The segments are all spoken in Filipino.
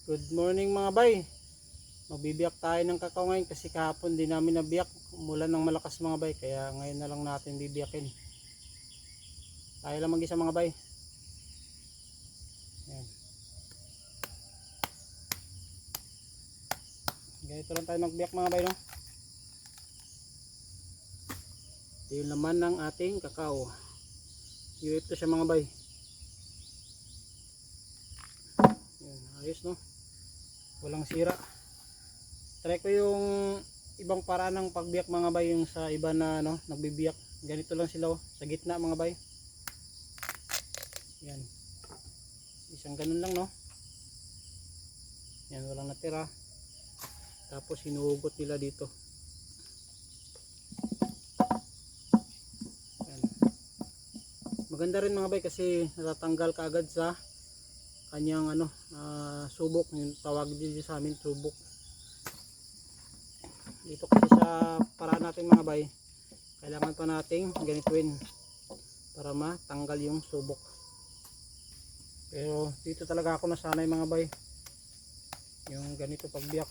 Good morning mga bay. Magbibiyak tayo ng kakao ngayon kasi kahapon din namin nabiyak. Umulan ng malakas mga bay, kaya ngayon na lang natin bibiyakin. Tayo lang mag-isa mga bay. Ayan. Ganito lang tayo magbiyak mga bay, no? Ito yung laman ng ating kakao. UF to siya mga bay. Ayan, ayos no? Walang sira. Try ko yung ibang paraan ng pagbiyak mga bay, yung sa iba na nagbibiyak. Ganito lang sila sa gitna mga bay. Yan. Isang ganun lang no. Yan, walang natira. Tapos hinuhugot nila dito. Yan. Maganda rin mga bay kasi natatanggal kaagad sa kanyang subok, yung tawag din sa amin subok. Dito kasi sa paraan natin mga bay, kailangan pa nating ganituin para matanggal yung subok. Pero dito talaga ako nasanay mga bay, yung ganito pagbiyak.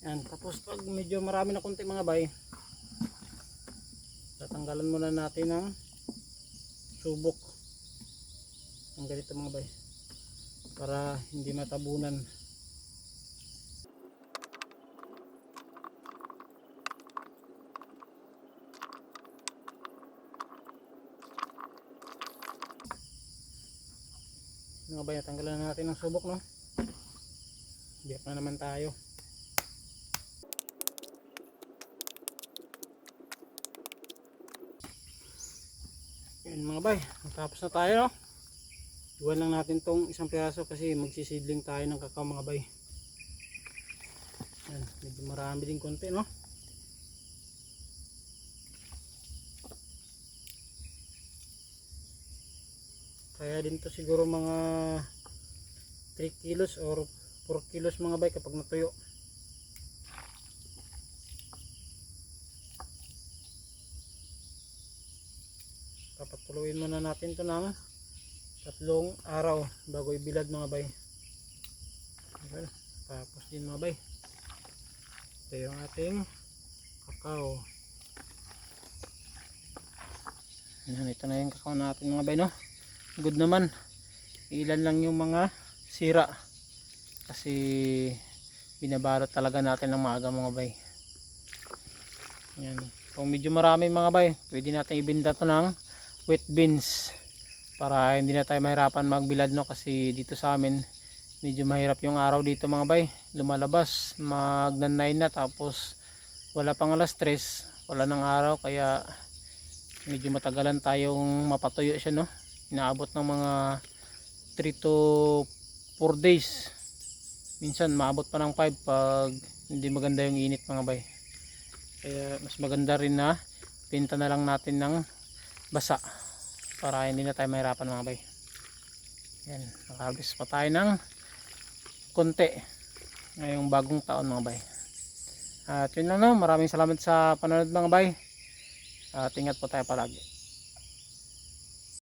Yan, tapos pag medyo marami na konti mga bay, tatanggalan muna natin ng subok ng ganito mga bay para hindi matabunan. Mga bay, natanggalan na natin ng subok no. Biyak na naman tayo. Yan mga bay, natapos na tayo no. Iwan lang natin tong isang piraso kasi magsisidling tayo ng kakao mga bay. Yan, medyo marami din konti no. Kaya din to siguro mga 3 kilos or 4 kilos mga bay kapag natuyo. Papatuloyin muna natin to ng 3 araw bago ibilad mga bay. Okay. Tapos din mga bay, ito yung ating kakao. Yan, ito na yung kakao natin mga bay no. Good naman, ilan lang yung mga sira kasi binabalot talaga natin ng maaga mga bay. Yan. Kung medyo marami mga bay, pwede natin ibenta to ng wet beans para hindi na tayo mahirapan magbilad no, kasi dito sa amin medyo mahirap yung araw dito mga bay. Lumalabas magnanay na tapos wala pang alas 3, wala ng araw, kaya medyo matagalan tayong mapatuyo siya no. Inaabot ng mga 3 to 4 days, minsan maabot pa ng 5 pag hindi maganda yung init mga bay. Kaya mas maganda rin na pinta na lang natin ng basa para hindi na tayo mahirapan mga bay. Yan, nakaharvest pa tayo ng konti ngayong bagong taon mga bay. At yun lang no, maraming salamat sa panonood mga bay. At ingat po tayo palagi.